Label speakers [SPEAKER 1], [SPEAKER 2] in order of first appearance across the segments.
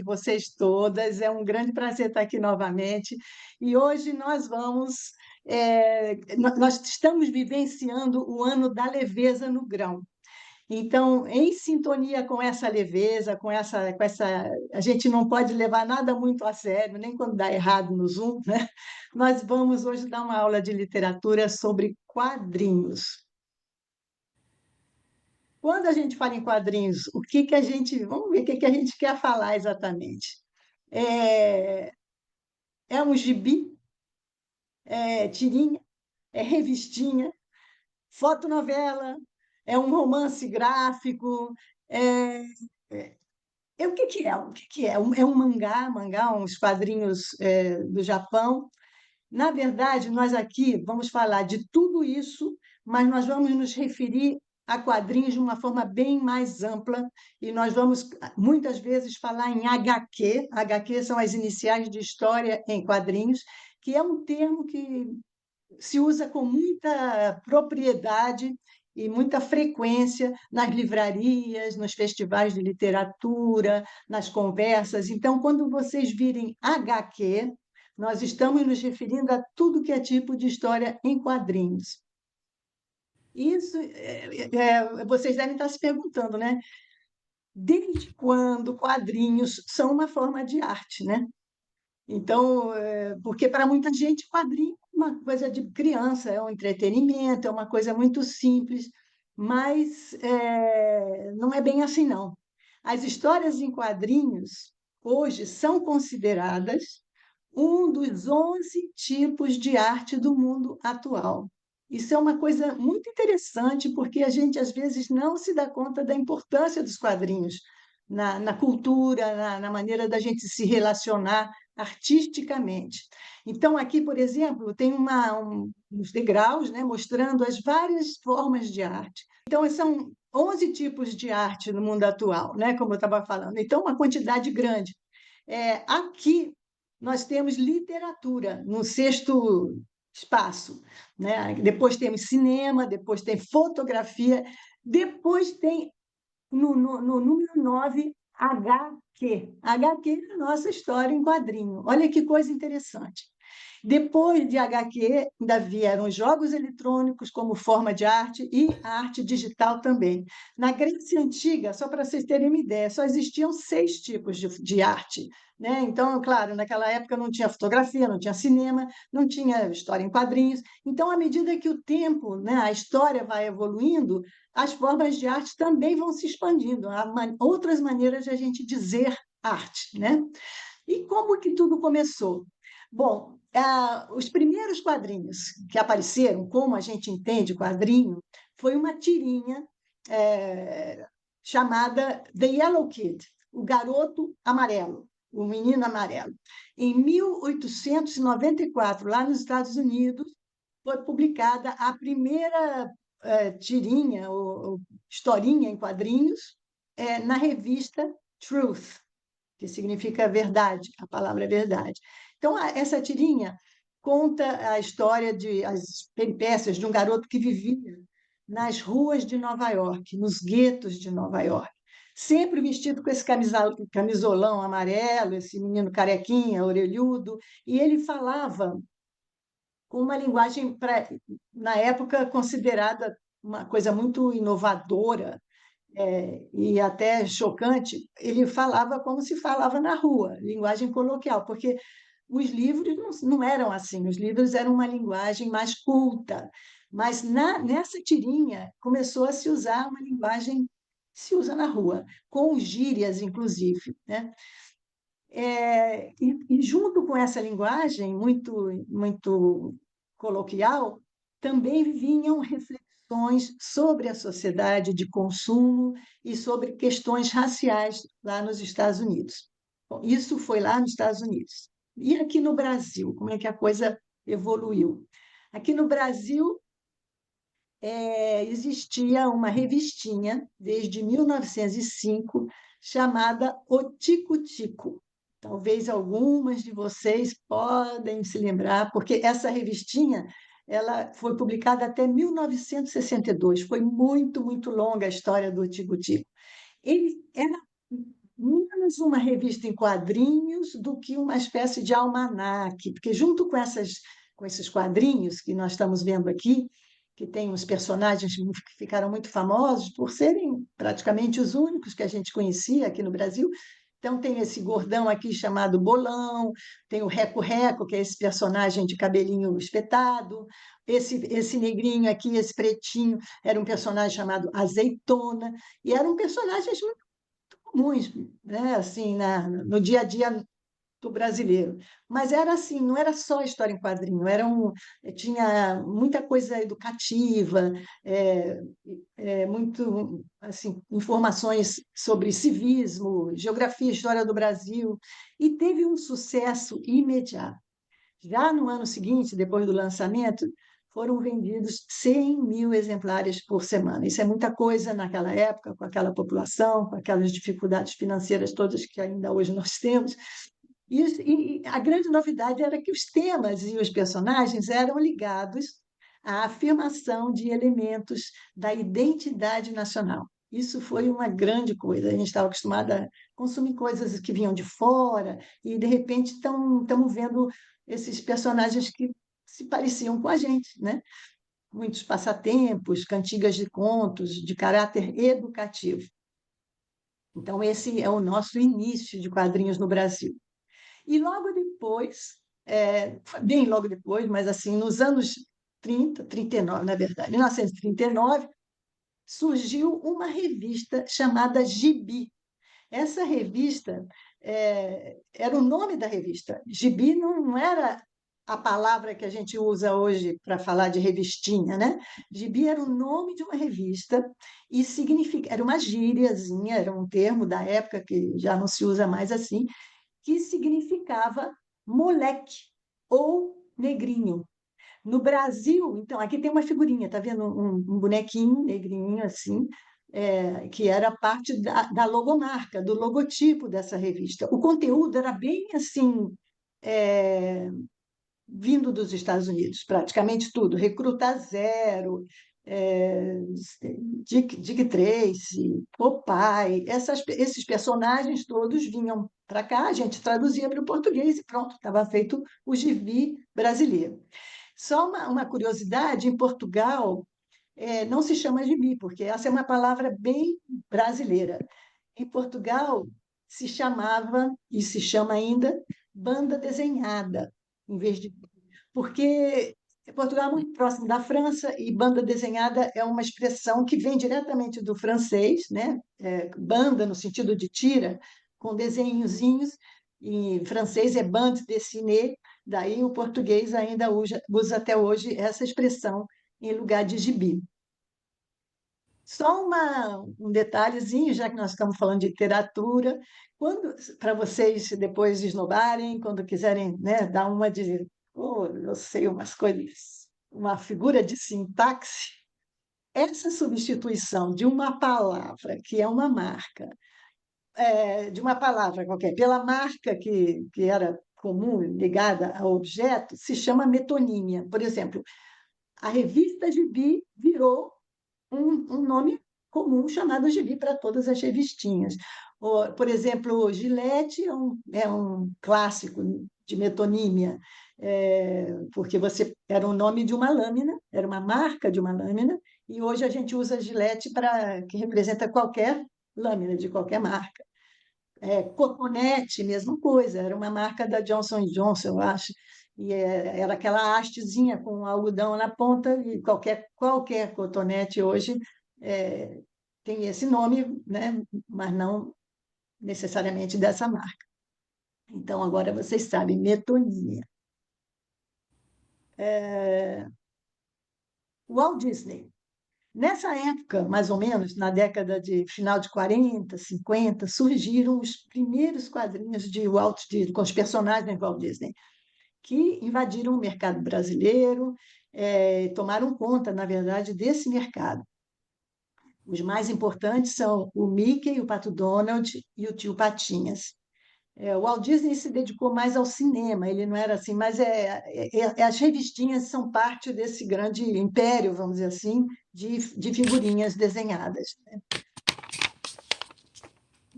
[SPEAKER 1] vocês todas. É um grande prazer estar aqui novamente. E hoje nós nós estamos vivenciando o ano da leveza no grão. Então, em sintonia com essa leveza, a gente não pode levar nada muito a sério, nem quando dá errado no Zoom, né? Nós vamos hoje dar uma aula de literatura sobre quadrinhos. Quando a gente fala em quadrinhos, vamos ver o que que a gente quer falar exatamente. É, é um gibi, é tirinha, é revistinha, fotonovela, é um romance gráfico, é, o que que é? O que que é? É um mangá, uns quadrinhos do Japão. Na verdade, nós aqui vamos falar de tudo isso, mas nós vamos nos referir a quadrinhos de uma forma bem mais ampla, e nós vamos muitas vezes falar em HQ. HQ são as iniciais de história em quadrinhos, que é um termo que se usa com muita propriedade e muita frequência nas livrarias, nos festivais de literatura, nas conversas. Então, quando vocês virem HQ, nós estamos nos referindo a tudo que é tipo de história em quadrinhos. Vocês devem estar se perguntando, né? Desde quando quadrinhos são uma forma de arte, né? Então, porque para muita gente, quadrinho é uma coisa de criança, é um entretenimento, é uma coisa muito simples, mas não é bem assim, não. As histórias em quadrinhos, hoje, são consideradas um dos 11 tipos de arte do mundo atual. Isso é uma coisa muito interessante, porque a gente, às vezes, não se dá conta da importância dos quadrinhos na cultura, na maneira da gente se relacionar artisticamente. Então, aqui, por exemplo, tem uns degraus, né, mostrando as várias formas de arte. Então, são 11 tipos de arte no mundo atual, né, como eu estava falando. Então, uma quantidade grande. Aqui, nós temos literatura, no sexto espaço, né? Depois temos cinema, depois tem fotografia, depois tem no número 9, HQ. HQ é a nossa história em quadrinho. Olha que coisa interessante. Depois de HQ, ainda vieram os jogos eletrônicos como forma de arte e a arte digital também. Na Grécia Antiga, só para vocês terem uma ideia, só existiam 6 tipos de arte, né? Então, claro, naquela época não tinha fotografia, não tinha cinema, não tinha história em quadrinhos. Então, à medida que o tempo, né, a história vai evoluindo, as formas de arte também vão se expandindo. Há outras maneiras de a gente dizer arte, né? E como que tudo começou? Bom, os primeiros quadrinhos que apareceram, como a gente entende quadrinho, foi uma tirinha chamada The Yellow Kid, o garoto amarelo, o menino amarelo. Em 1894, lá nos Estados Unidos, foi publicada a primeira tirinha, ou historinha em quadrinhos, na revista Truth, que significa verdade, a palavra é verdade. Então, essa tirinha conta a história as peripécias de um garoto que vivia nas ruas de Nova York, nos guetos de Nova York, sempre vestido com esse camisolão amarelo, esse menino carequinha, orelhudo, e ele falava com uma linguagem, na época, considerada uma coisa muito inovadora, e até chocante. Ele falava como se falava na rua, linguagem coloquial, porque os livros não eram assim, os livros eram uma linguagem mais culta, mas nessa tirinha começou a se usar uma linguagem que se usa na rua, com gírias, inclusive, né? E junto com essa linguagem muito coloquial, também vinham reflexões sobre a sociedade de consumo e sobre questões raciais lá nos Estados Unidos. Bom, isso foi lá nos Estados Unidos. E aqui no Brasil, como é que a coisa evoluiu? Aqui no Brasil, existia uma revistinha, desde 1905, chamada O Tico-Tico. Talvez algumas de vocês podem se lembrar, porque essa revistinha ela foi publicada até 1962. Foi muito longa a história do Tico-Tico. Ele era menos uma revista em quadrinhos do que uma espécie de almanaque, porque junto com esses quadrinhos que nós estamos vendo aqui, que tem uns personagens que ficaram muito famosos por serem praticamente os únicos que a gente conhecia aqui no Brasil. Então, tem esse gordão aqui chamado Bolão, tem o Reco-Reco, que é esse personagem de cabelinho espetado, esse negrinho aqui, esse pretinho, era um personagem chamado Azeitona, e eram personagens comuns, né? Assim, no dia a dia do brasileiro. Mas era assim, não era só história em quadrinho, tinha muita coisa educativa, é, muito assim, informações sobre civismo, geografia, história do Brasil, e teve um sucesso imediato. Já no ano seguinte, depois do lançamento, foram vendidos 100.000 exemplares por semana. Isso é muita coisa naquela época, com aquela população, com aquelas dificuldades financeiras todas que ainda hoje nós temos. E a grande novidade era que os temas e os personagens eram ligados à afirmação de elementos da identidade nacional. Isso foi uma grande coisa. A gente estava acostumado a consumir coisas que vinham de fora, e, de repente, estamos vendo esses personagens que se pareciam com a gente, né? Muitos passatempos, cantigas de contos de caráter educativo. Então, esse é o nosso início de quadrinhos no Brasil. E logo depois, bem logo depois, mas assim, nos anos 39, na verdade, 1939, surgiu uma revista chamada Gibi. Essa revista era o nome da revista. Gibi não era a palavra que a gente usa hoje para falar de revistinha, né? Gibi era o nome de uma revista e era uma gíriazinha, era um termo da época que já não se usa mais assim, que significava moleque ou negrinho. No Brasil, então, aqui tem uma figurinha, tá vendo? Um bonequinho negrinho assim, que era parte da logomarca, do logotipo dessa revista. O conteúdo era bem assim, é, vindo dos Estados Unidos, praticamente tudo. Recruta Zero, é, Dick Tracy, Popeye, esses personagens todos vinham para cá, a gente traduzia para o português e pronto, estava feito o gibi brasileiro. Só uma curiosidade, em Portugal não se chama gibi, porque essa é uma palavra bem brasileira. Em Portugal se chamava, e se chama ainda, banda desenhada, em vez de porque Portugal é muito próximo da França e banda desenhada é uma expressão que vem diretamente do francês, né? Banda no sentido de tira, com desenhozinhos, em francês é bande dessinée, daí o português ainda usa até hoje essa expressão em lugar de gibi. Só um detalhezinho, já que nós estamos falando de literatura, para vocês depois esnobarem, quando quiserem, né, dar uma de, oh, eu sei umas coisas, uma figura de sintaxe, essa substituição de uma palavra, que é uma marca, de uma palavra qualquer, pela marca que era comum, ligada ao objeto, se chama metonímia. Por exemplo, a revista Gibi virou um nome comum chamado gibi para todas as revistinhas. Por exemplo, Gillette é um clássico de metonímia, porque era o nome de uma lâmina, era uma marca de uma lâmina, e hoje a gente usa Gillette que representa qualquer lâmina de qualquer marca. Cotonete, mesma coisa, era uma marca da Johnson Johnson, eu acho, e era aquela hastezinha com algodão na ponta, e qualquer cotonete hoje é, tem esse nome, né? Mas não necessariamente dessa marca. Então, agora vocês sabem, metonímia. Walt Disney. Nessa época, mais ou menos, na década de final de 40, 50, surgiram os primeiros quadrinhos de Walt Disney, com os personagens de Walt Disney, que invadiram o mercado brasileiro, tomaram conta, na verdade, desse mercado. Os mais importantes são o Mickey, o Pato Donald e o Tio Patinhas. O Walt Disney se dedicou mais ao cinema, ele não era assim, mas as revistinhas são parte desse grande império, vamos dizer assim, de figurinhas desenhadas.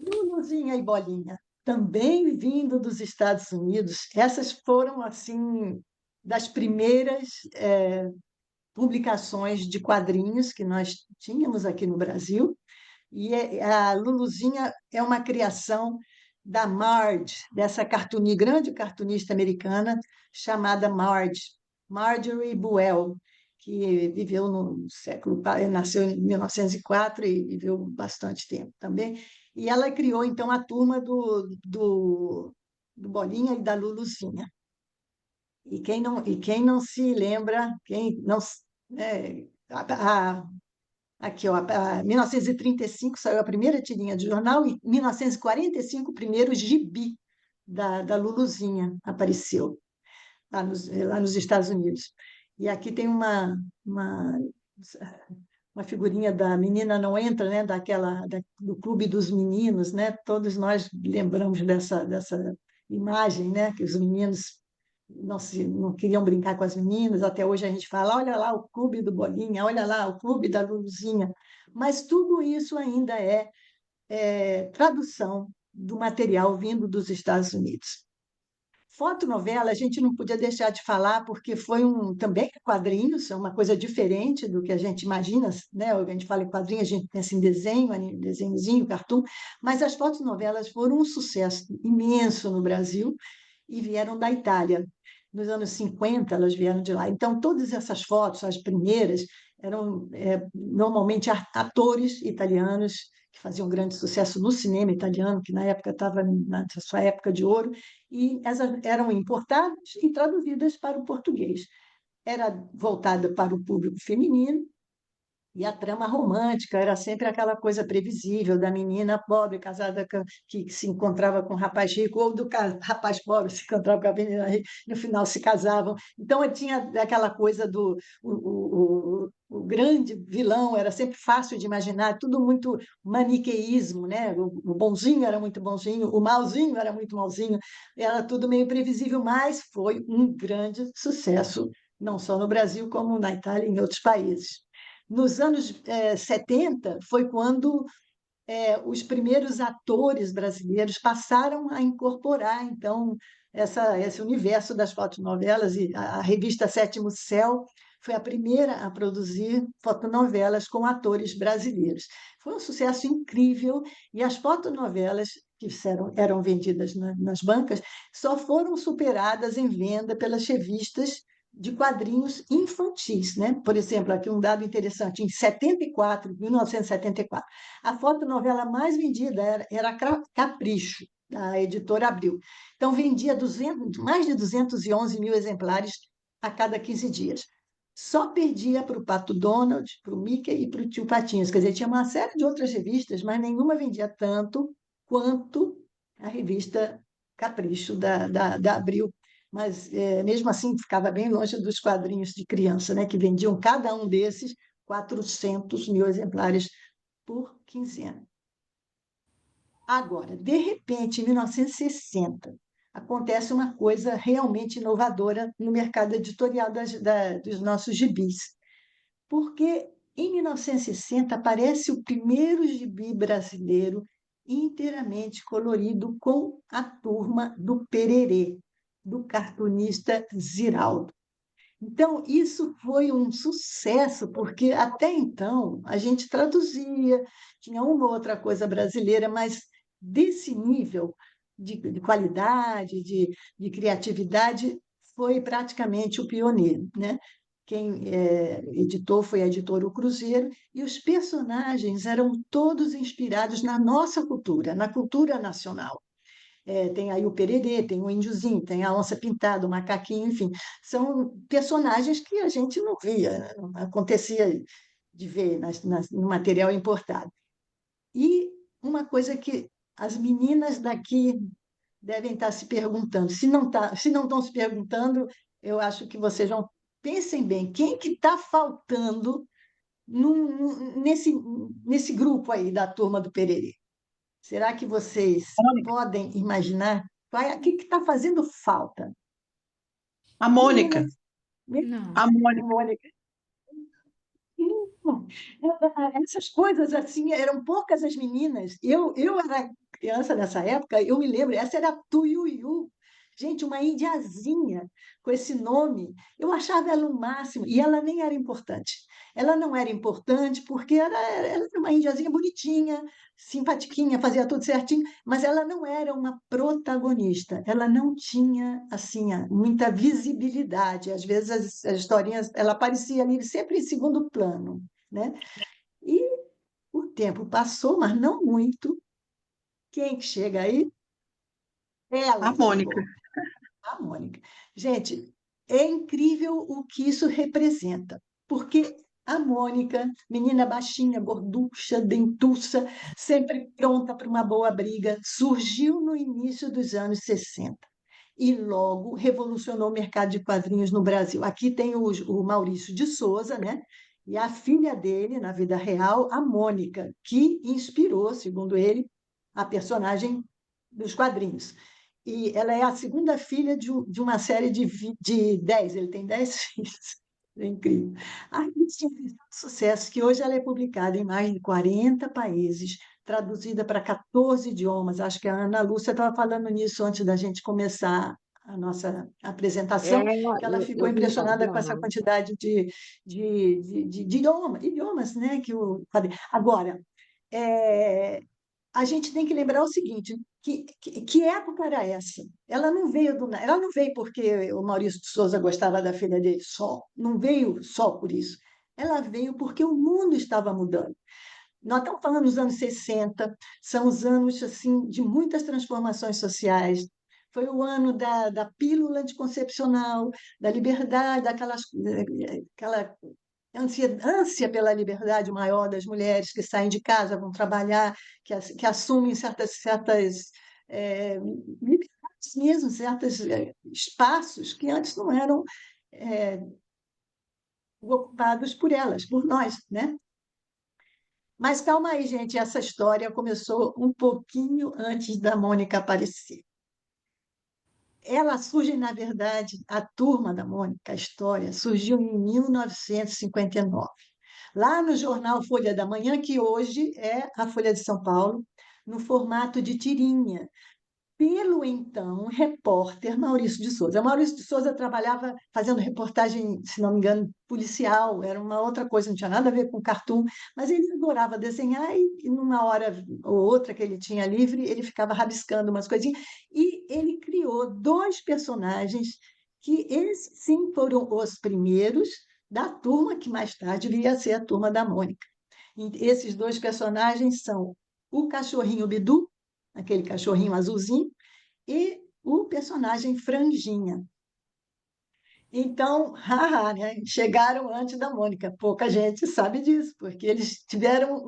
[SPEAKER 1] Luluzinha e Bolinha, também vindo dos Estados Unidos. Essas foram, assim, das primeiras publicações de quadrinhos que nós tínhamos aqui no Brasil. E a Luluzinha é uma criação da Marge, dessa grande cartunista americana chamada Marge, Marjorie Buell, que viveu no nasceu em 1904 e viveu bastante tempo também. E ela criou, então, a turma do Bolinha e da Luluzinha. E quem não se lembra, quem não, né, aqui, ó, 1935 saiu a primeira tirinha de jornal e em 1945 o primeiro gibi da Luluzinha apareceu lá nos Estados Unidos. E aqui tem uma figurinha da Menina Não Entra, né? Do Clube dos Meninos, né? Todos nós lembramos dessa imagem, né? Que os meninos não queriam brincar com as meninas. Até hoje a gente fala, olha lá o Clube do Bolinha, olha lá o Clube da Luluzinha. Mas tudo isso ainda é tradução do material vindo dos Estados Unidos. Fotonovela, a gente não podia deixar de falar, porque foi também quadrinhos, é uma coisa diferente do que a gente imagina, né? A gente fala em quadrinhos, a gente pensa em desenho, desenhozinho, cartoon, mas as fotonovelas foram um sucesso imenso no Brasil e vieram da Itália. Nos anos 50, elas vieram de lá. Então, todas essas fotos, as primeiras, eram normalmente atores italianos que faziam grande sucesso no cinema italiano, que na época estava na sua época de ouro, e essas eram importadas e traduzidas para o português. Era voltada para o público feminino, e a trama romântica era sempre aquela coisa previsível da menina pobre casada que se encontrava com um rapaz rico, ou do rapaz pobre se encontrava com a menina rica, no final se casavam. Então, eu tinha aquela coisa do o grande vilão, era sempre fácil de imaginar, tudo muito maniqueísmo, né? O bonzinho era muito bonzinho, o malzinho era muito malzinho, era tudo meio previsível, mas foi um grande sucesso, não só no Brasil, como na Itália e em outros países. Nos anos 70 foi quando os primeiros atores brasileiros passaram a incorporar, então, esse universo das fotonovelas, e a revista Sétimo Céu foi a primeira a produzir fotonovelas com atores brasileiros. Foi um sucesso incrível, e as fotonovelas que eram vendidas nas bancas só foram superadas em venda pelas revistas de quadrinhos infantis, né? Por exemplo, aqui um dado interessante, em 1974, a fotonovela mais vendida era Capricho, da editora Abril. Então, vendia mais de 211 mil exemplares a cada 15 dias. Só perdia para o Pato Donald, para o Mickey e para o Tio Patinhas. Quer dizer, tinha uma série de outras revistas, mas nenhuma vendia tanto quanto a revista Capricho, da Abril. Mas, mesmo assim, ficava bem longe dos quadrinhos de criança, né, que vendiam cada um desses 400 mil exemplares por quinzena. Agora, de repente, em 1960, acontece uma coisa realmente inovadora no mercado editorial dos nossos gibis, porque em 1960 aparece o primeiro gibi brasileiro inteiramente colorido com a turma do Pererê, do cartunista Ziraldo. Então, isso foi um sucesso, porque até então a gente traduzia, tinha uma ou outra coisa brasileira, mas desse nível de qualidade, de criatividade, foi praticamente o pioneiro, né? Quem editou foi a editora O Cruzeiro, e os personagens eram todos inspirados na nossa cultura, na cultura nacional. Tem aí o Pererê, tem o Índiozinho, tem a Onça Pintada, o Macaquinho, enfim, são personagens que a gente não via, né? Não acontecia de ver no material importado. E uma coisa que as meninas daqui devem estar se perguntando, se não estão se perguntando, eu acho que vocês vão, pensem bem, quem que está faltando nesse grupo aí da turma do Pererê? Será que vocês
[SPEAKER 2] Mônica.
[SPEAKER 1] podem imaginar o que está fazendo falta?
[SPEAKER 2] A Mônica.
[SPEAKER 1] Meninas, meninas,
[SPEAKER 2] A Mônica.
[SPEAKER 1] Mônica. Hum, Essas coisas assim, eram poucas as meninas. Eu era criança nessa época, eu me lembro, essa era a Tuiuiu. Gente, uma indiazinha com esse nome. Eu achava ela o máximo, e ela nem era importante. Ela não era importante porque ela era uma indiazinha bonitinha, simpatiquinha, fazia tudo certinho, mas ela não era uma protagonista. Ela não tinha assim muita visibilidade. Às vezes as historinhas, ela aparecia ali sempre em segundo plano, né? E o tempo passou, mas não muito. Quem que chega aí?
[SPEAKER 2] A
[SPEAKER 1] Ela que
[SPEAKER 2] Mônica.
[SPEAKER 1] chegou, a Mônica. Gente, é incrível o que isso representa, porque a Mônica, menina baixinha, gorducha, dentuça, sempre pronta para uma boa briga, surgiu no início dos anos 60 e logo revolucionou o mercado de quadrinhos no Brasil. Aqui tem o Maurício de Souza, né? E a filha dele, na vida real, a Mônica, que inspirou, segundo ele, a personagem dos quadrinhos. E ela é a segunda filha de uma série de 10, ele tem 10 filhos. É incrível. A Alice fez tanto sucesso que hoje ela é publicada em mais de 40 países, traduzida para 14 idiomas. Acho que a Ana Lúcia estava falando nisso antes da gente começar a nossa
[SPEAKER 3] É,
[SPEAKER 1] apresentação, que ela ficou
[SPEAKER 3] eu vi
[SPEAKER 1] impressionada com essa
[SPEAKER 3] já.
[SPEAKER 1] quantidade de idiomas, né? Agora, é, a gente tem que lembrar o seguinte, que época era essa? Ela não veio ela não veio porque o Maurício de Souza gostava da filha dele só, não veio só por isso. Ela veio porque o mundo estava mudando. Nós estamos falando dos anos 60, são os anos assim de muitas transformações sociais. Foi o ano da pílula anticoncepcional, da liberdade, aquela ânsia pela liberdade maior das mulheres que saem de casa, vão trabalhar, que assumem certas liberdades mesmo, certos espaços que antes não eram é, ocupados por elas, por nós, né? Mas calma aí, gente, essa história começou um pouquinho antes da Mônica aparecer. Ela surge, na verdade, a turma da Mônica, a história, surgiu em 1959, lá no jornal Folha da Manhã, que hoje é a Folha de São Paulo, no formato de tirinha, pelo então repórter Maurício de Souza. Maurício de Souza trabalhava fazendo reportagem, se não me engano, policial, era uma outra coisa, não tinha nada a ver com cartoon, mas ele adorava desenhar e numa hora ou outra que ele tinha livre, ele ficava rabiscando umas coisinhas, e ele criou dois personagens que esses sim foram os primeiros da turma que mais tarde viria a ser a turma da Mônica. E esses dois personagens são o cachorrinho Bidu, aquele cachorrinho azulzinho, e o personagem Franjinha. Então, haha, né? Chegaram antes da Mônica. Pouca gente sabe disso, porque eles tiveram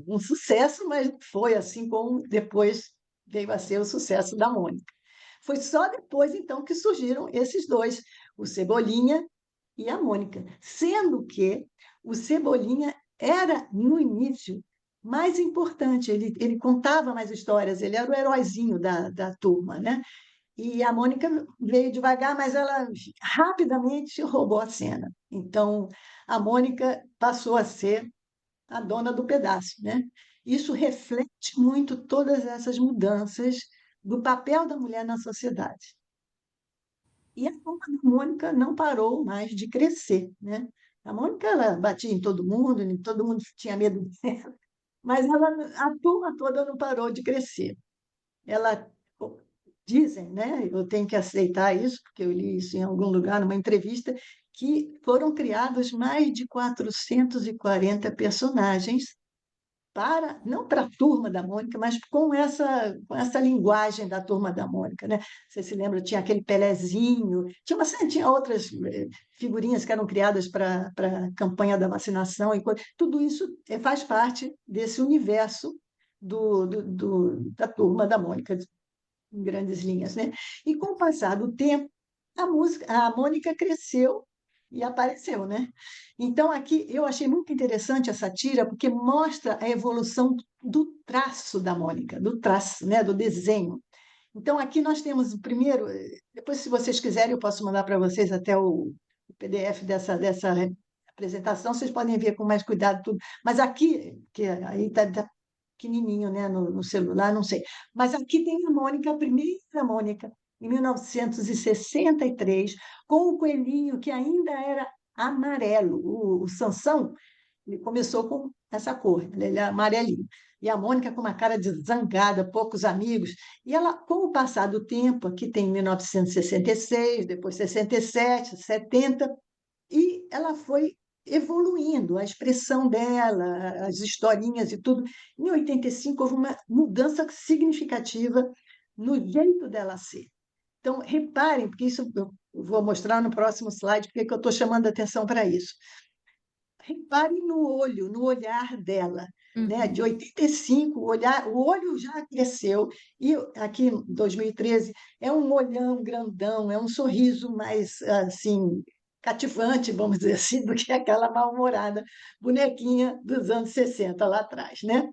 [SPEAKER 1] um sucesso, mas não foi assim como depois veio a ser o sucesso da Mônica. Foi só depois, então, que surgiram esses dois, o Cebolinha e a Mônica, sendo que o Cebolinha era, no início, mais importante, ele contava mais histórias, ele era o heróizinho da turma, né? E a Mônica veio devagar, mas ela rapidamente roubou a cena. Então, a Mônica passou a ser a dona do pedaço, né? Isso reflete muito todas essas mudanças do papel da mulher na sociedade. E a turma da Mônica não parou mais de crescer, né? A Mônica, ela batia em todo mundo tinha medo dela, mas a turma toda não parou de crescer. Ela, dizem, né? Eu tenho que aceitar isso, porque eu li isso em algum lugar, numa entrevista, que foram criados mais de 440 personagens não para a turma da Mônica, mas com essa linguagem da turma da Mônica, né? Você se lembra, tinha aquele Pelezinho, tinha outras figurinhas que eram criadas para a campanha da vacinação, tudo isso faz parte desse universo da turma da Mônica, em grandes linhas, né? E com o passar do tempo, a Mônica cresceu e apareceu, né? Então aqui eu achei muito interessante essa tira porque mostra a evolução do traço da Mônica, do traço, né, do desenho. Então aqui nós temos o primeiro, depois se vocês quiserem eu posso mandar para vocês até o PDF dessa apresentação, vocês podem ver com mais cuidado tudo. Mas aqui, que aí está pequenininho, né, no celular, não sei. Mas aqui tem a Mônica, a primeira Mônica, em 1963, com o coelhinho que ainda era amarelo. O Sansão, ele começou com essa cor, ele é amarelinho. E a Mônica com uma cara de zangada, poucos amigos. E ela, com o passar do tempo, aqui tem 1966, depois 67, 70, e ela foi evoluindo, a expressão dela, as historinhas e tudo. Em 85 houve uma mudança significativa no jeito dela ser. Então, reparem, porque isso eu vou mostrar no próximo slide, porque que eu estou chamando a atenção para isso. Reparem no olho, no olhar dela. Né? De
[SPEAKER 3] Uhum.
[SPEAKER 1] 85, o olho já cresceu, e aqui em 2013 é um olhão grandão, é um sorriso mais assim cativante, vamos dizer assim, do que aquela mal-humorada bonequinha dos anos 60 lá atrás, né?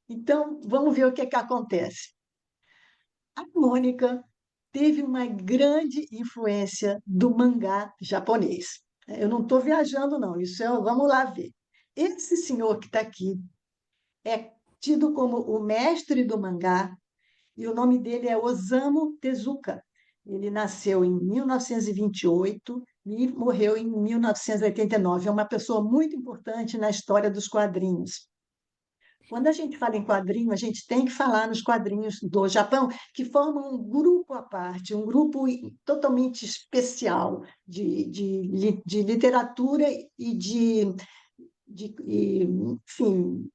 [SPEAKER 1] Então, vamos ver o que é que acontece. A Mônica teve uma grande influência do mangá japonês. Eu não estou viajando, não, isso é, vamos lá ver. Esse senhor que está aqui é tido como o mestre do mangá, e o nome dele é Osamu Tezuka. Ele nasceu em 1928 e morreu em 1989. É uma pessoa muito importante na história dos quadrinhos. Quando a gente fala em quadrinho, a gente tem que falar nos quadrinhos do Japão, que formam um grupo à parte, um grupo totalmente especial de literatura e enfim,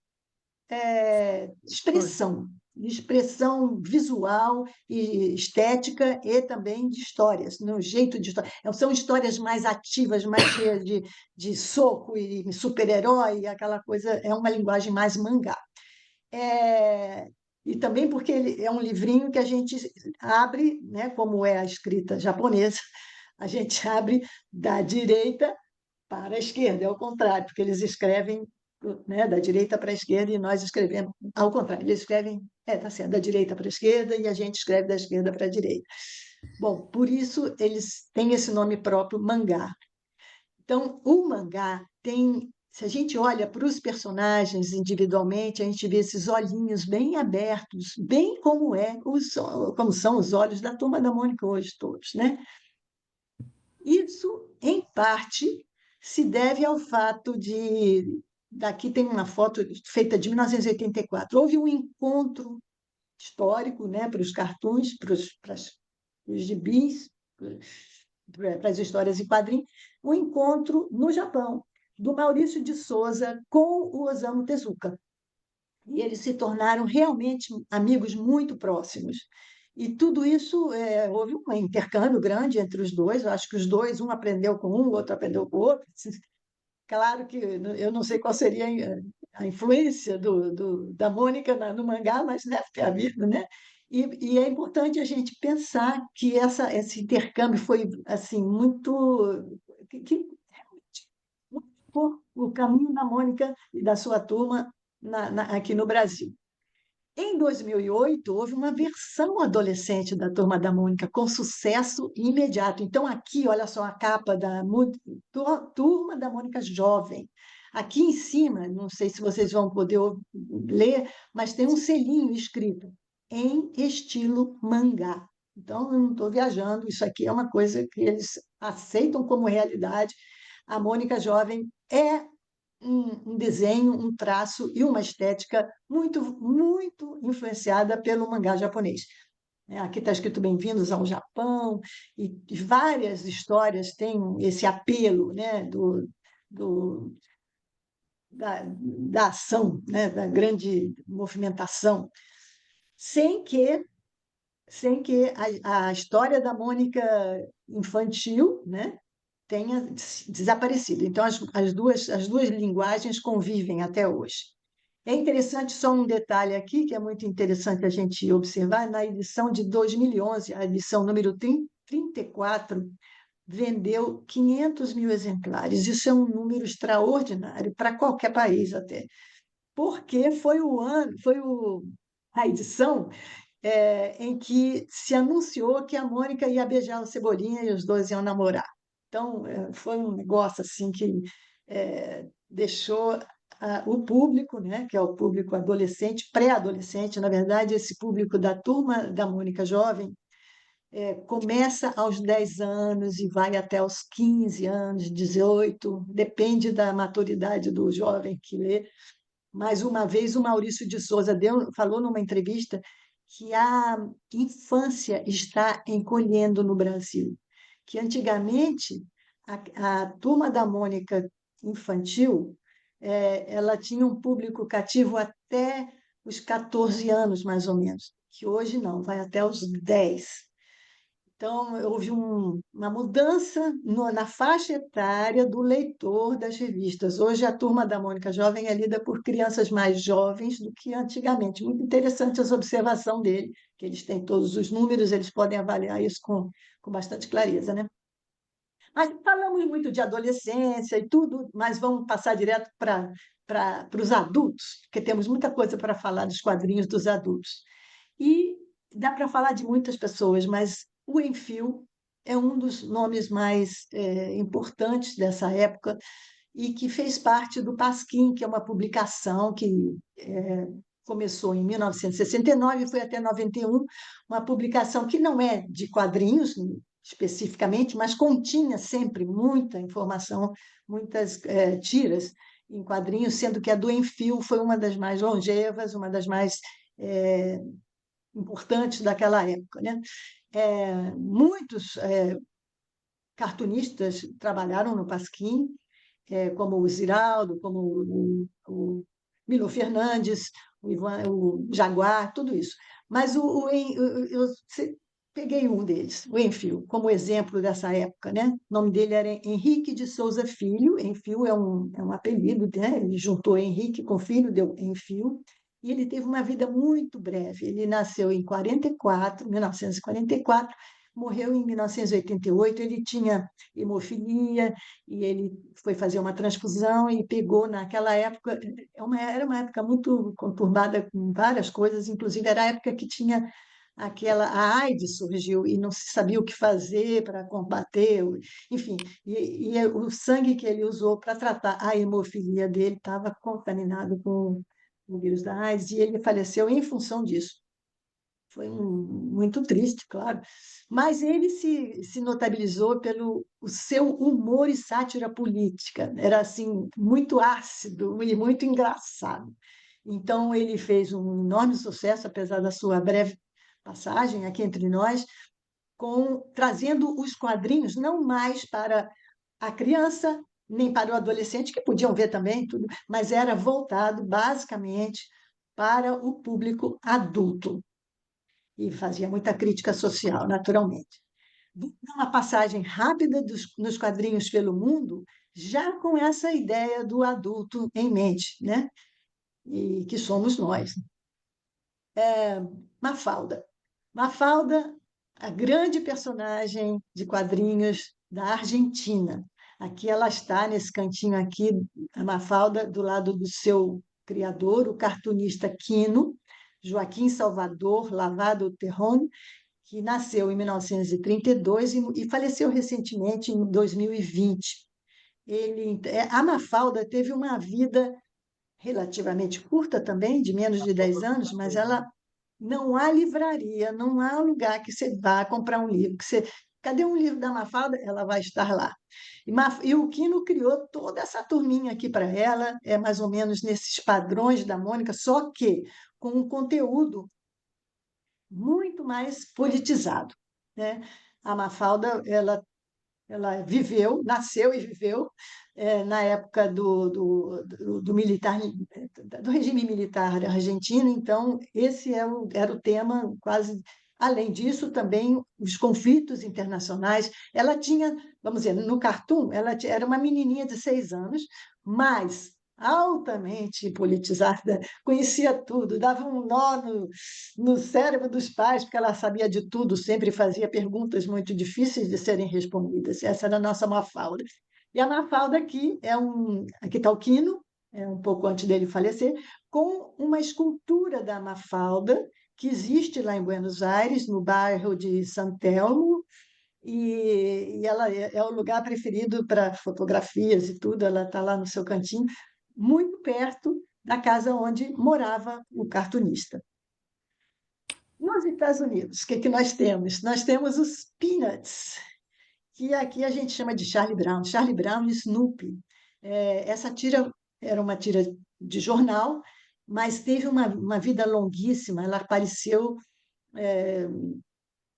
[SPEAKER 1] expressão visual e estética e também de histórias, no jeito de história. São histórias mais ativas, mais cheias de soco e super-herói, aquela coisa, é uma linguagem mais mangá. E também porque ele é um livrinho que a gente abre, né, como é a escrita japonesa, a gente abre da direita para a esquerda, é o contrário, porque eles escrevem, né, da direita para a esquerda e nós escrevemos ao contrário. Eles escrevem, tá certo, da direita para a esquerda e a gente escreve da esquerda para a direita. Bom, por isso eles têm esse nome próprio, mangá. Então, o mangá tem, se a gente olha para os personagens individualmente, a gente vê esses olhinhos bem abertos, bem como são os olhos da Turma da Mônica hoje todos, né? Isso, em parte, se deve ao fato de. Daqui tem uma foto feita de 1984. Houve um encontro histórico, né, para os cartoons, para os gibis, para as histórias em quadrinhos, um encontro no Japão, do Maurício de Souza com o Osamu Tezuka. E eles se tornaram realmente amigos muito próximos. E tudo isso, houve um intercâmbio grande entre os dois. Eu acho que os dois, um aprendeu com um, o outro aprendeu com o outro. Claro que eu não sei qual seria a influência da Mônica no mangá, mas deve ter havido, né? E é importante a gente pensar que esse intercâmbio foi assim muito que realmente marcou o caminho da Mônica e da sua turma aqui no Brasil. Em 2008, houve uma versão adolescente da Turma da Mônica, com sucesso imediato. Então, aqui, olha só a capa da Turma da Mônica Jovem. Aqui em cima, não sei se vocês vão poder ler, mas tem um selinho escrito em estilo mangá. Então, eu não estou viajando, isso aqui é uma coisa que eles aceitam como realidade. A Mônica Jovem é um desenho, um traço e uma estética muito, muito influenciada pelo mangá japonês. Aqui está escrito Bem-vindos ao Japão, e várias histórias têm esse apelo, né, da ação, né, da grande movimentação, sem que, a história da Mônica infantil, né, tenha desaparecido. Então, as duas linguagens convivem até hoje. É interessante, só um detalhe aqui, que é muito interessante a gente observar, na edição de 2011, a edição número 34, vendeu 500 mil exemplares. Isso é um número extraordinário para qualquer país até, porque a edição em que se anunciou que a Mônica ia beijar o Cebolinha e os dois iam namorar. Então, foi um negócio assim que deixou o público, né, que é o público adolescente, pré-adolescente, na verdade, esse público da Turma da Mônica Jovem, começa aos 10 anos e vai até os 15 anos, 18, depende da maturidade do jovem que lê. Mais uma vez, o Maurício de Souza falou numa entrevista que a infância está encolhendo no Brasil, que antigamente a Turma da Mônica infantil, ela tinha um público cativo até os 14 anos, mais ou menos, que hoje não, vai até os 10. Então, houve uma mudança na faixa etária do leitor das revistas. Hoje, a Turma da Mônica Jovem é lida por crianças mais jovens do que antigamente. Muito interessante essa observação dele, que eles têm todos os números, eles podem avaliar isso com bastante clareza, né? Mas falamos muito de adolescência e tudo, mas vamos passar direto para os adultos, porque temos muita coisa para falar dos quadrinhos dos adultos. E dá para falar de muitas pessoas, mas o Enfio é um dos nomes mais importantes dessa época e que fez parte do Pasquim, que é uma publicação que começou em 1969 e foi até 91, uma publicação que não é de quadrinhos especificamente, mas continha sempre muita informação, muitas tiras em quadrinhos, sendo que a do Enfio foi uma das mais longevas, uma das mais importantes daquela época, né? Muitos cartunistas trabalharam no Pasquim, como o Ziraldo, como o Milo Fernandes, o Jaguar, tudo isso. Mas peguei um deles, o Enfio, como exemplo dessa época, né? O nome dele era Henrique de Souza Filho. Enfio é um apelido, né? Ele juntou Henrique com Filho, deu Enfio. E ele teve uma vida muito breve. Ele nasceu em 1944, morreu em 1988. Ele tinha hemofilia e ele foi fazer uma transfusão e pegou naquela época. Era uma época muito conturbada com várias coisas, inclusive era a época que tinha a AIDS surgiu e não se sabia o que fazer para combater, enfim, e o sangue que ele usou para tratar a hemofilia dele estava contaminado com o vírus da AIDS e ele faleceu em função disso. Foi muito triste, claro, mas ele se notabilizou pelo o seu humor e sátira política. Era assim muito ácido e muito engraçado. Então ele fez um enorme sucesso, apesar da sua breve passagem aqui entre nós, trazendo os quadrinhos não mais para a criança nem para o adolescente, que podiam ver também tudo, mas era voltado basicamente para o público adulto e fazia muita crítica social, naturalmente. Vou dar uma passagem rápida nos quadrinhos pelo mundo, já com essa ideia do adulto em mente, né? E que somos nós. Mafalda. Mafalda, a grande personagem de quadrinhos da Argentina. Aqui ela está, nesse cantinho aqui, a Mafalda, do lado do seu criador, o cartunista Quino, Joaquim Salvador Lavado Terrón, que nasceu em 1932 e faleceu recentemente, em 2020. A Mafalda teve uma vida relativamente curta também, de menos de 10 anos, mas ela não há livraria, não há lugar que você vá comprar um livro. Cadê um livro da Mafalda? Ela vai estar lá. E o Quino criou toda essa turminha aqui para ela, é mais ou menos nesses padrões da Mônica, só que com um conteúdo muito mais politizado, né? A Mafalda, ela viveu, nasceu e viveu na época do militar, do regime militar argentino, então esse era o tema quase. Além disso, também os conflitos internacionais. Ela tinha, vamos dizer, no cartoon, era uma menininha de 6 anos, mas altamente politizada, conhecia tudo, dava um nó no cérebro dos pais, porque ela sabia de tudo, sempre fazia perguntas muito difíceis de serem respondidas. Essa era a nossa Mafalda. E a Mafalda aqui está o Quino, um pouco antes dele falecer, com uma escultura da Mafalda, que existe lá em Buenos Aires, no bairro de San Telmo, e ela é o lugar preferido para fotografias e tudo, ela está lá no seu cantinho, muito perto da casa onde morava o cartunista. Nos Estados Unidos, o que que nós temos? Nós temos os Peanuts, que aqui a gente chama de Charlie Brown. Charlie Brown e Snoopy. Essa tira era uma tira de jornal, mas teve uma vida longuíssima. Ela apareceu,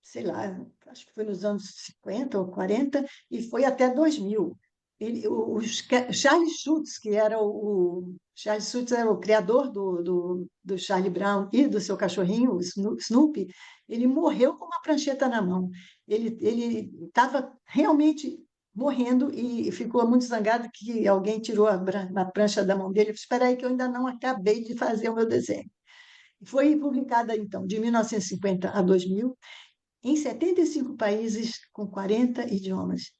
[SPEAKER 1] sei lá, acho que foi nos anos 50 ou 40 e foi até 2000. Charlie Schultz, que era Charlie Schultz era o criador do Charlie Brown e do seu cachorrinho, o Snoopy, ele morreu com uma prancheta na mão. Ele estava realmente morrendo e ficou muito zangado que alguém tirou a prancha da mão dele. Espera aí que eu ainda não acabei de fazer o meu desenho. Foi publicada, então, de 1950 a 2000, em 75 países, com 40 idiomas.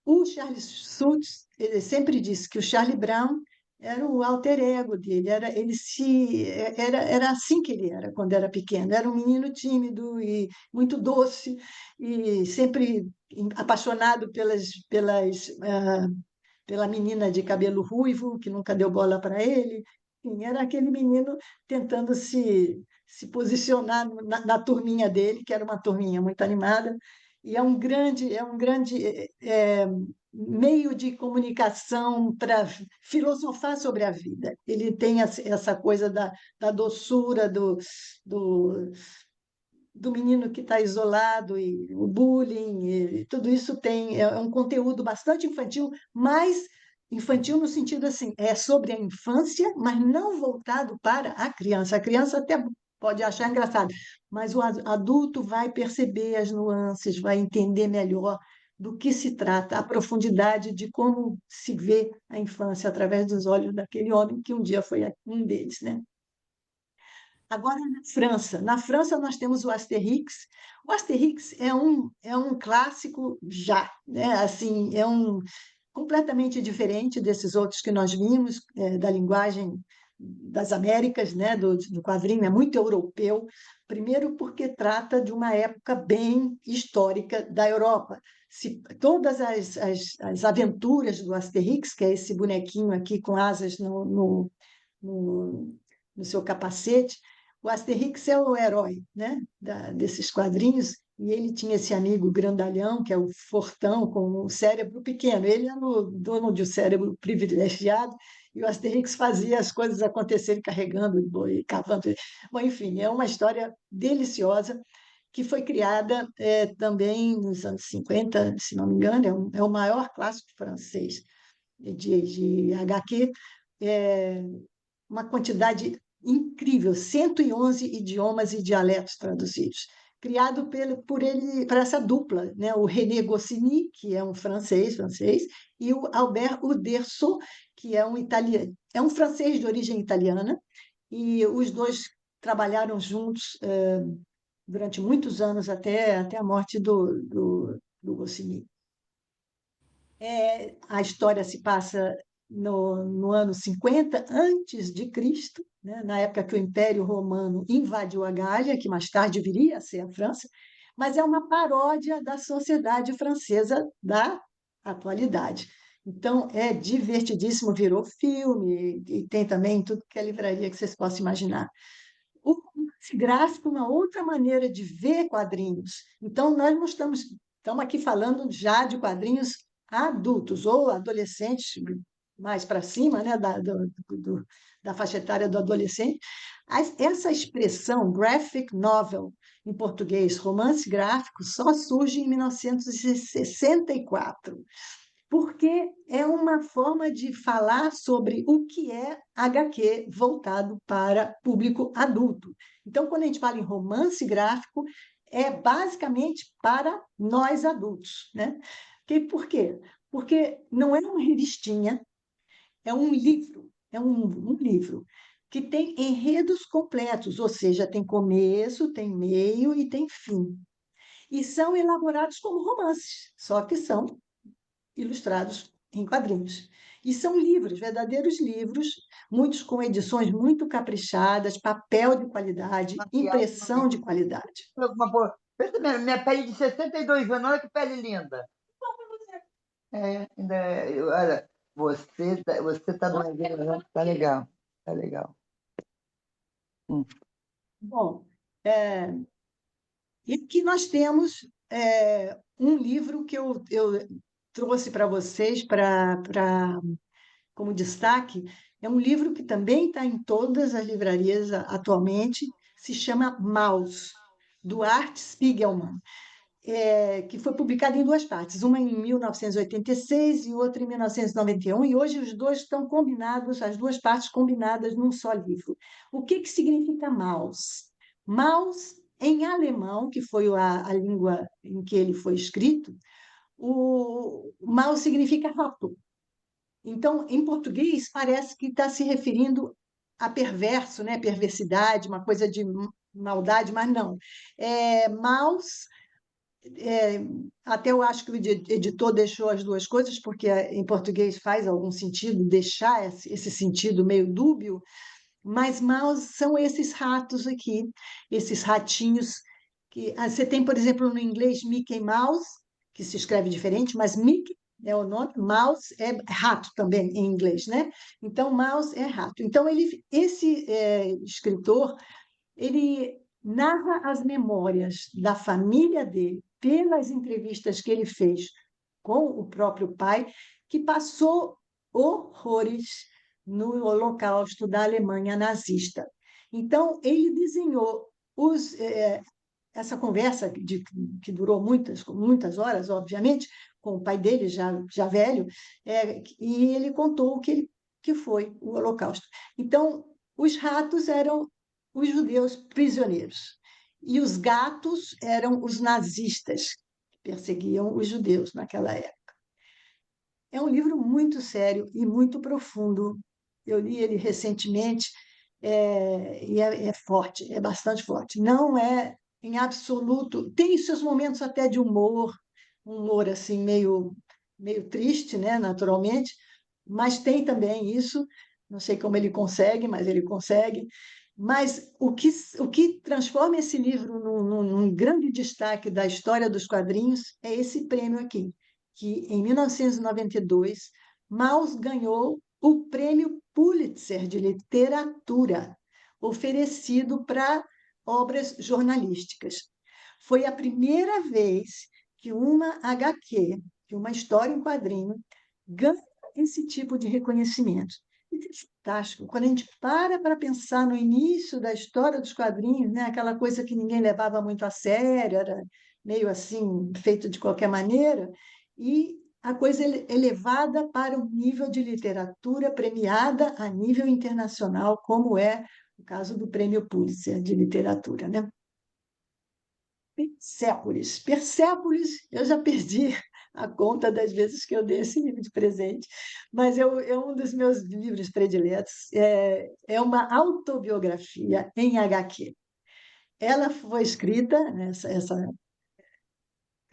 [SPEAKER 1] O Charles Schultz, ele sempre disse que o Charlie Brown era o alter ego dele, era assim que ele era quando era pequeno, era um menino tímido e muito doce e sempre apaixonado pela menina de cabelo ruivo, que nunca deu bola para ele. Enfim, era aquele menino tentando se posicionar na turminha dele, que era uma turminha muito animada, e é um grande meio de comunicação para filosofar sobre a vida. Ele tem essa coisa da doçura, do, do menino que está isolado e o bullying, e tudo isso é um conteúdo bastante infantil, mas infantil no sentido assim, é sobre a infância, mas não voltado para a criança. A criança até pode achar engraçado, mas o adulto vai perceber as nuances, vai entender melhor do que se trata, a profundidade de como se vê a infância através dos olhos daquele homem que um dia foi um deles, né? Agora, na França nós temos o Asterix. O Asterix é um clássico já, né? Assim, completamente diferente desses outros que nós vimos, da linguagem das Américas, né? Do quadrinho, é muito europeu. Primeiro, porque trata de uma época bem histórica da Europa. Todas as aventuras do Asterix, que é esse bonequinho aqui com asas no, no seu capacete. O Asterix é o herói, né, desses quadrinhos, e ele tinha esse amigo grandalhão, que é o Fortão, com um cérebro pequeno. Ele era o dono de um cérebro privilegiado, e o Asterix fazia as coisas acontecerem carregando e cavando. Bom, enfim, é uma história deliciosa que foi criada também nos anos 50, se não me engano, é o maior clássico francês de HQ, é, uma quantidade incrível, 111 idiomas e dialetos traduzidos, criado por essa dupla, né? O René Goscinny, que é um francês, e o Albert Uderzo, que é um italiano, é um francês de origem italiana, e os dois trabalharam juntos durante muitos anos, até a morte do Goscinny. A história se passa no ano 50 antes de Cristo, né? Na época que o Império Romano invadiu a Gália, que mais tarde viria a ser a França, mas é uma paródia da sociedade francesa da atualidade. Então, é divertidíssimo, virou filme, e tem também tudo que é livraria que vocês possam imaginar. O romance gráfico é uma outra maneira de ver quadrinhos. Então, nós não estamos aqui falando já de quadrinhos adultos ou adolescentes, mais para cima, né, da faixa etária do adolescente. Essa expressão graphic novel, em português, romance gráfico, só surge em 1964, porque é uma forma de falar sobre o que é HQ voltado para público adulto. Então, quando a gente fala em romance gráfico, é basicamente para nós adultos, né? Por quê? Porque não é uma revistinha, é um livro, um livro que tem enredos completos, ou seja, tem começo, tem meio e tem fim. E são elaborados como romances, só que são ilustrados em quadrinhos. E são livros, verdadeiros livros, muitos com edições muito caprichadas, papel de qualidade,
[SPEAKER 3] Maquiagem
[SPEAKER 1] impressão de qualidade.
[SPEAKER 3] alguma boa. Pensa minha pele de 62 anos, olha que pele linda. Olha, Você tá numa vida, tá legal, tá legal.
[SPEAKER 1] Bom, é, e aqui nós temos um livro que eu trouxe para vocês como destaque. É um livro que também está em todas as livrarias atualmente, se chama Maus, do Art Spiegelman, que foi publicado em duas partes, uma em 1986 e outra em 1991, e hoje os dois estão combinados, as duas partes combinadas num só livro. O que significa Maus? Maus, em alemão, que foi a língua em que ele foi escrito, o Maus significa rato. Então, em português, parece que está se referindo a perverso, né? Perversidade, uma coisa de maldade, mas não. Maus, é, até eu acho que o editor deixou as duas coisas, porque em português faz algum sentido deixar esse sentido meio dúbio, mas maus são esses ratos aqui, esses ratinhos que você tem, por exemplo, no inglês Mickey Mouse, que se escreve diferente, mas Mickey é o nome, mouse é rato também em inglês, né? Então, mouse é rato. Então, esse escritor, ele narra as memórias da família dele pelas entrevistas que ele fez com o próprio pai, que passou horrores no Holocausto da Alemanha nazista. Então, ele desenhou essa conversa que durou muitas horas, obviamente, com o pai dele, já velho, e ele contou que foi o Holocausto. Então, os ratos eram os judeus prisioneiros, e os gatos eram os nazistas que perseguiam os judeus naquela época. É um livro muito sério e muito profundo. Eu li ele recentemente, e é forte, é bastante forte. Não é em absoluto, tem seus momentos até de humor, um humor assim meio triste, né, naturalmente, mas tem também isso. Não sei como ele consegue, mas ele consegue. Mas o que transforma esse livro num grande destaque da história dos quadrinhos é esse prêmio aqui, que em 1992 Maus ganhou o Prêmio Pulitzer de Literatura, oferecido para obras jornalísticas. Foi a primeira vez que uma HQ, que uma história em quadrinho, ganha esse tipo de reconhecimento. Isso é fantástico. Quando a gente para pensar no início da história dos quadrinhos, né, aquela coisa que ninguém levava muito a sério, era meio assim, feito de qualquer maneira, e a coisa elevada para um nível de literatura premiada a nível internacional, como é o caso do Prêmio Pulitzer de Literatura, né? Persépolis, eu já perdi a conta das vezes que eu dei esse livro de presente, mas é um dos meus livros prediletos. É uma autobiografia em HQ. Ela foi escrita, né,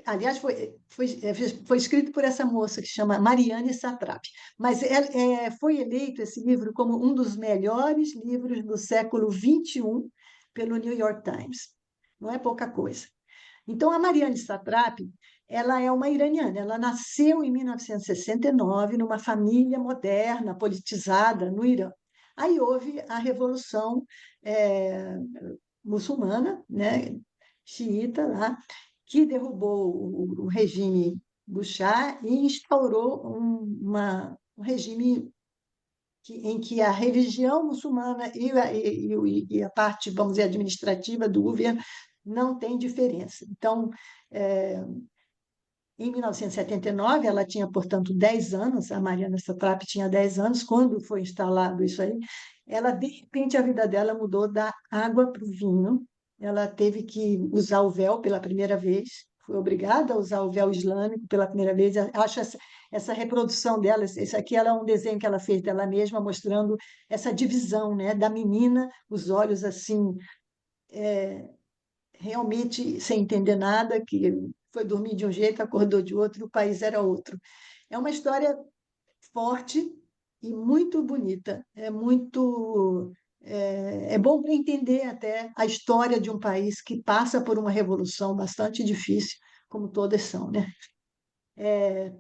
[SPEAKER 1] aliás, foi escrito por essa moça que chama Mariane Satrapi, mas foi eleito esse livro como um dos melhores livros do século XXI pelo New York Times. Não é pouca coisa. Então, a Mariane Satrapi, ela é uma iraniana. Ela nasceu em 1969 numa família moderna, politizada no Irã. Aí houve a Revolução Muçulmana, né, xiita lá, que derrubou o regime do Shah e instaurou um regime em que a religião muçulmana e a parte, vamos dizer, administrativa do governo não tem diferença. Então, em 1979, ela tinha, portanto, 10 anos, a Mariana Satrapi tinha 10 anos, quando foi instalado isso aí, ela, de repente, a vida dela mudou da água para o vinho, ela teve que usar o véu pela primeira vez, foi obrigada a usar o véu islâmico pela primeira vez. Acho essa reprodução dela, esse aqui ela é um desenho que ela fez dela mesma, mostrando essa divisão, né, da menina, os olhos assim, realmente sem entender nada, que foi dormir de um jeito, acordou de outro, o país era outro. É uma história forte e muito bonita. É bom para entender até a história de um país que passa por uma revolução bastante difícil, como todas são, né?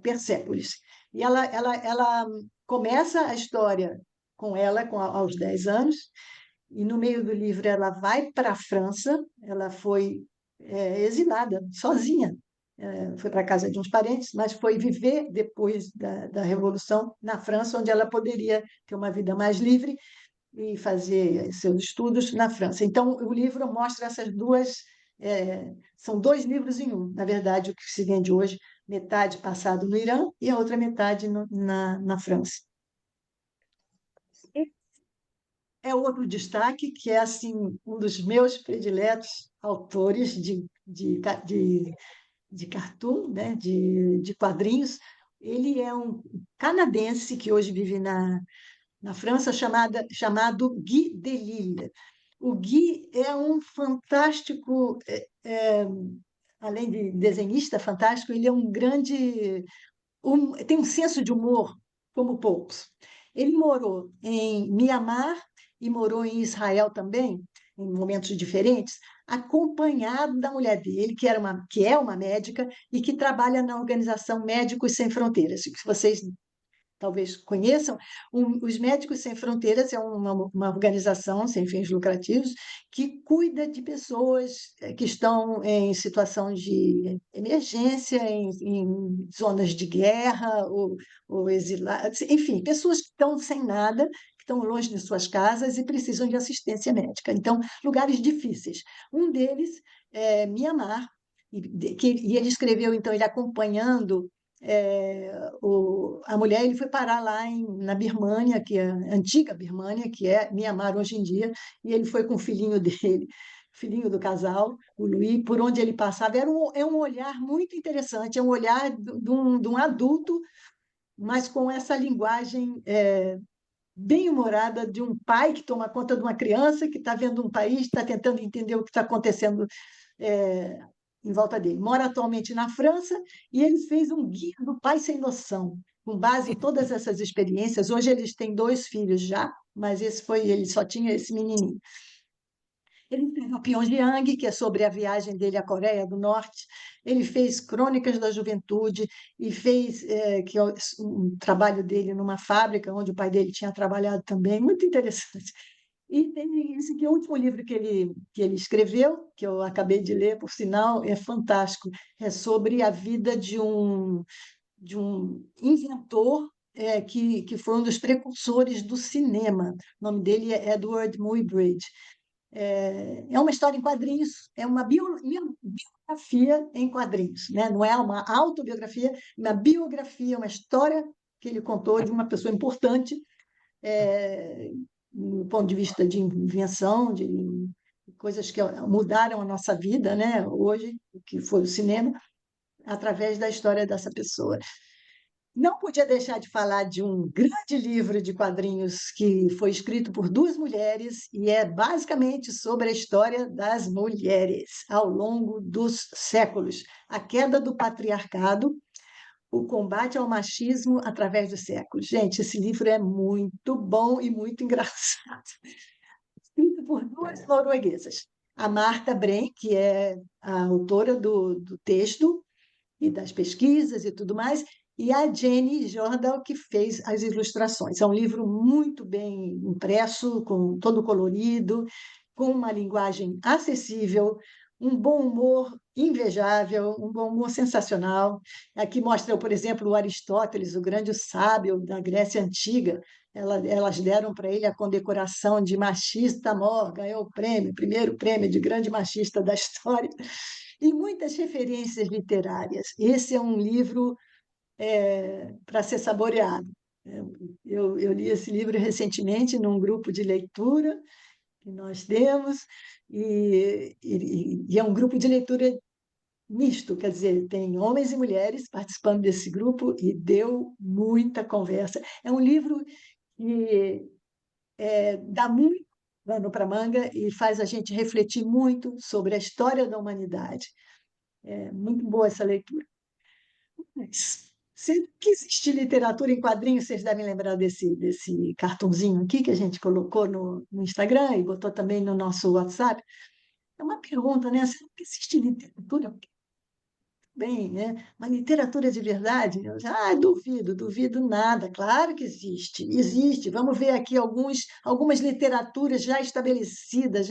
[SPEAKER 1] Persépolis. E ela começa a história com ela aos 10 anos, e no meio do livro ela vai para a França, ela foi exilada, sozinha. Foi para a casa de uns parentes, mas foi viver depois da Revolução na França, onde ela poderia ter uma vida mais livre e fazer seus estudos na França. Então, o livro mostra essas duas. São dois livros em um, na verdade, o que se vende hoje, metade passado no Irã e a outra metade na França. É outro destaque, que é assim um dos meus prediletos autores de cartoon, né, de quadrinhos. Ele é um canadense que hoje vive na França, chamado Guy Delisle. O Guy é um fantástico, além de desenhista fantástico, ele é um grande, tem um senso de humor como poucos. Ele morou em Mianmar e morou em Israel também, em momentos diferentes, acompanhado da mulher dele, que é uma médica e que trabalha na organização Médicos Sem Fronteiras. Se vocês talvez conheçam, os Médicos Sem Fronteiras é uma organização sem fins lucrativos que cuida de pessoas que estão em situação de emergência, em zonas de guerra ou exiladas, enfim, pessoas que estão sem nada, que estão longe de suas casas e precisam de assistência médica. Então, lugares difíceis. Um deles é Mianmar, e ele escreveu, então, ele acompanhando a mulher, ele foi parar lá na Birmânia, que é a antiga Birmânia, que é Mianmar hoje em dia, e ele foi com o filhinho dele, filhinho do casal, o Louis, por onde ele passava. É um olhar muito interessante, é um olhar de um adulto, mas com essa linguagem bem humorada de um pai que toma conta de uma criança que está vendo um país, está tentando entender o que está acontecendo é, em volta dele. Mora atualmente na França e ele fez um guia do pai sem noção, com base em todas essas experiências. Hoje eles têm 2 filhos já, mas ele só tinha esse menininho. Ele fez o Pyongyang, que é sobre a viagem dele à Coreia do Norte. Ele fez Crônicas da Juventude e fez que é um trabalho dele numa fábrica onde o pai dele tinha trabalhado também, muito interessante. E tem esse aqui, é o último livro que ele escreveu, que eu acabei de ler, por sinal, é fantástico. É sobre a vida de um inventor que foi um dos precursores do cinema. O nome dele é Edward Muybridge. É uma história em quadrinhos, é uma biografia em quadrinhos, né? Não é uma autobiografia, uma biografia, uma história que ele contou de uma pessoa importante, é, do ponto de vista de invenção, de coisas que mudaram a nossa vida, né? Hoje, que foi o cinema, através da história dessa pessoa. Não podia deixar de falar de um grande livro de quadrinhos que foi escrito por 2 mulheres e é basicamente sobre a história das mulheres ao longo dos séculos. A queda do patriarcado, o combate ao machismo através dos séculos. Gente, esse livro é muito bom e muito engraçado. Escrito por 2 norueguesas. A Marta Bren, que é a autora do texto, e das pesquisas e tudo mais, e a Jenny Jordal, que fez as ilustrações. É um livro muito bem impresso, com todo colorido, com uma linguagem acessível, um bom humor invejável, um bom humor sensacional. Aqui mostra, por exemplo, o Aristóteles, o grande sábio da Grécia Antiga. Elas deram para ele a condecoração de machista mor, ganhou o prêmio, o primeiro prêmio de grande machista da história, e muitas referências literárias. Esse é um livro para ser saboreado. Eu li esse livro recentemente num grupo de leitura que nós temos, e é um grupo de leitura misto, quer dizer, tem homens e mulheres participando desse grupo e deu muita conversa. É um livro que dá muito pano para manga e faz a gente refletir muito sobre a história da humanidade. É muito boa essa leitura. Mas, sempre que existe literatura em quadrinhos, vocês devem lembrar desse cartãozinho aqui que a gente colocou no Instagram e botou também no nosso WhatsApp. É uma pergunta, né? Sempre que existe literatura, bem, né? Uma literatura de verdade, eu já duvido nada. Claro que existe. Vamos ver aqui algumas literaturas já estabelecidas,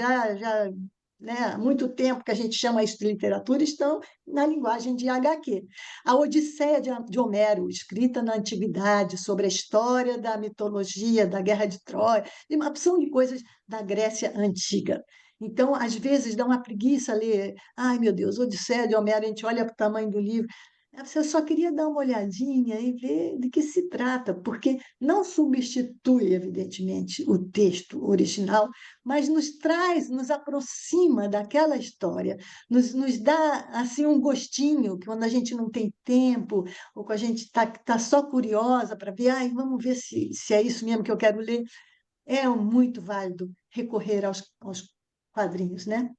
[SPEAKER 1] né, há muito tempo que a gente chama isso de literatura, estão na linguagem de HQ. A Odisseia de Homero, escrita na Antiguidade, sobre a história da mitologia, da Guerra de Troia, e uma opção de coisas da Grécia Antiga. Então, às vezes, dá uma preguiça ler. Ai, meu Deus, Odisseia de Homero, a gente olha para o tamanho do livro. Você só queria dar uma olhadinha e ver de que se trata, porque não substitui, evidentemente, o texto original, mas nos traz, nos aproxima daquela história, nos dá assim um gostinho, que quando a gente não tem tempo, ou quando a gente tá só curiosa para ver, ai, vamos ver se é isso mesmo que eu quero ler, é muito válido recorrer aos quadrinhos, né?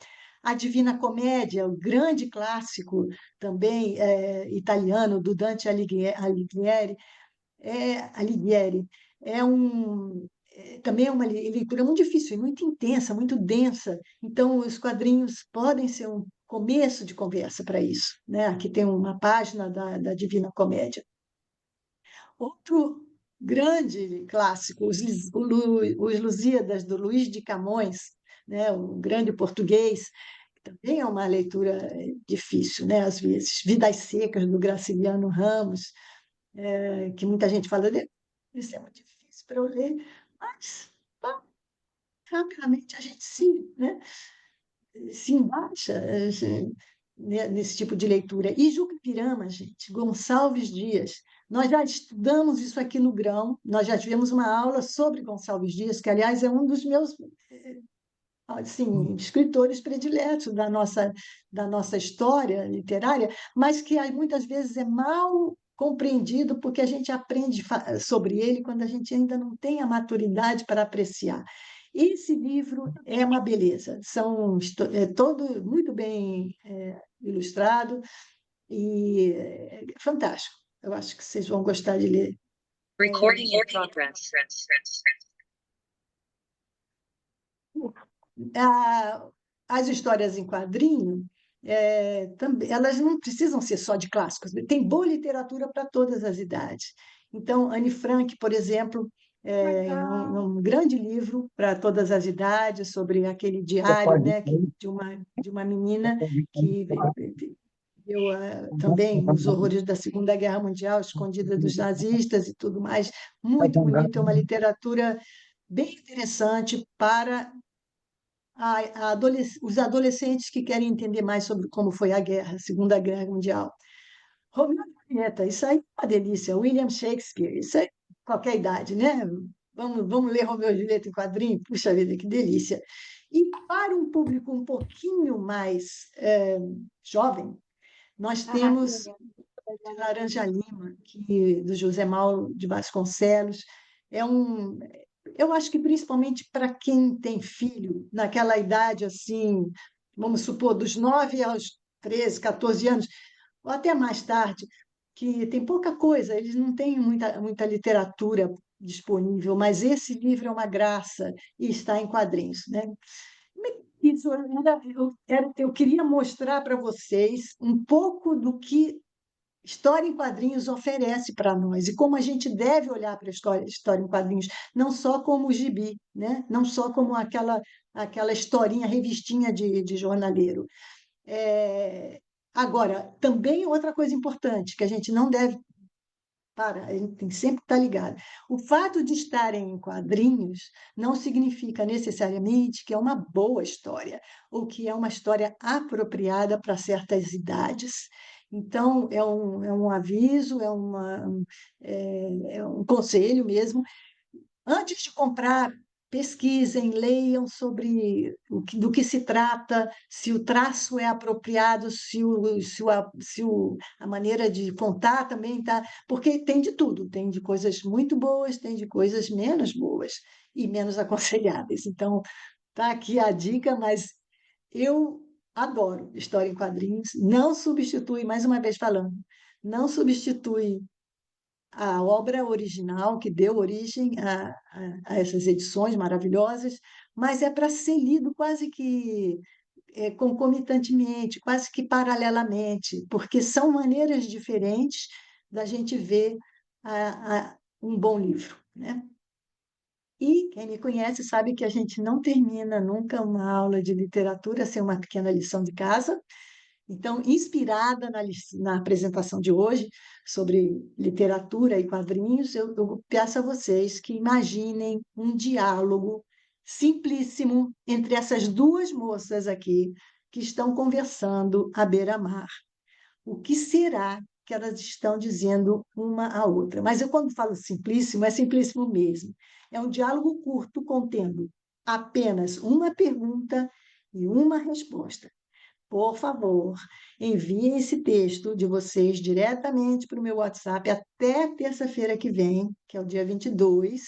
[SPEAKER 1] A Divina Comédia, o grande clássico também italiano do Dante Alighieri, também é uma leitura muito difícil, muito intensa, muito densa. Então, os quadrinhos podem ser um começo de conversa para isso, né? Aqui tem uma página da Divina Comédia. Outro grande clássico, os Lusíadas, do Luís de Camões, né? Um grande português, que também é uma leitura difícil, né? Às vezes. Vidas Secas, do Graciliano Ramos, que muita gente fala, isso é muito difícil para eu ler, mas bom, rapidamente a gente se embaixa nesse tipo de leitura. E Juca Pirama, gente, Gonçalves Dias. Nós já estudamos isso aqui no Grão, nós já tivemos uma aula sobre Gonçalves Dias, que, aliás, é um dos meus assim, escritores prediletos da nossa história literária, mas que muitas vezes é mal compreendido porque a gente aprende sobre ele quando a gente ainda não tem a maturidade para apreciar. Esse livro é uma beleza, é todo muito bem ilustrado e é fantástico. Eu acho que vocês vão gostar de ler.
[SPEAKER 4] Recording in progress.
[SPEAKER 1] a- as histórias em quadrinho, também, elas não precisam ser só de clássicos, tem boa literatura para todas as idades. Então, Anne Frank, por exemplo, é um grande livro para todas as idades, sobre aquele diário, né, de uma menina que viveu também os horrores da Segunda Guerra Mundial, escondida dos nazistas e tudo mais. Muito bonito, é uma literatura bem interessante para os adolescentes que querem entender mais sobre como foi a guerra, a Segunda Guerra Mundial. Romeu e Julieta, isso aí é uma delícia. William Shakespeare, isso aí, qualquer idade, né? Vamos ler Romeu e Julieta em quadrinho? Puxa vida, que delícia. E para um público um pouquinho mais jovem, nós temos Laranja Lima, do José Mauro de Vasconcelos. É um, eu acho que principalmente para quem tem filho, naquela idade assim, vamos supor, dos 9 aos 13, 14 anos, ou até mais tarde, que tem pouca coisa, eles não têm muita literatura disponível, mas esse livro é uma graça e está em quadrinhos, né? Isso, eu queria mostrar para vocês um pouco do que História em quadrinhos oferece para nós e como a gente deve olhar para a história em quadrinhos, não só como gibi, né? Não só como aquela historinha, revistinha de jornaleiro. Agora, também outra coisa importante que a gente não deve a gente tem sempre que estar ligado. O fato de estarem em quadrinhos não significa necessariamente que é uma boa história ou que é uma história apropriada para certas idades. Então, é um aviso, é um conselho mesmo. Antes de comprar, pesquisem, leiam sobre do que se trata, se o traço é apropriado, a maneira de contar também está. Porque tem de tudo, tem de coisas muito boas, tem de coisas menos boas e menos aconselháveis. Então, tá aqui a dica, mas eu adoro história em quadrinhos, não substitui, mais uma vez falando, não substitui a obra original que deu origem a essas edições maravilhosas, mas é para ser lido quase que concomitantemente, quase que paralelamente, porque são maneiras diferentes da gente ver um bom livro, né? E quem me conhece sabe que a gente não termina nunca uma aula de literatura sem uma pequena lição de casa. Então, inspirada na apresentação de hoje sobre literatura e quadrinhos, eu peço a vocês que imaginem um diálogo simplíssimo entre essas duas moças aqui que estão conversando à beira-mar. O que será que elas estão dizendo uma à outra? Mas eu, quando falo simplíssimo, é simplíssimo mesmo. É um diálogo curto contendo apenas uma pergunta e uma resposta. Por favor, enviem esse texto de vocês diretamente para o meu WhatsApp até terça-feira que vem, que é o dia 22,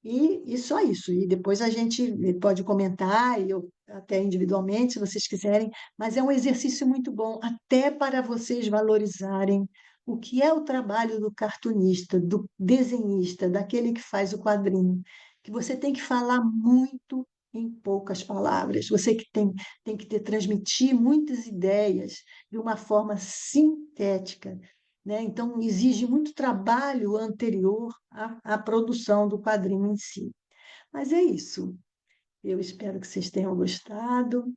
[SPEAKER 1] e só isso. E depois a gente pode comentar, e eu, até individualmente, se vocês quiserem, mas é um exercício muito bom, até para vocês valorizarem o que é o trabalho do cartunista, do desenhista, daquele que faz o quadrinho, que você tem que falar muito em poucas palavras, você que tem que transmitir muitas ideias de uma forma sintética, né? Então, exige muito trabalho anterior à produção do quadrinho em si. Mas é isso. Eu espero que vocês tenham gostado.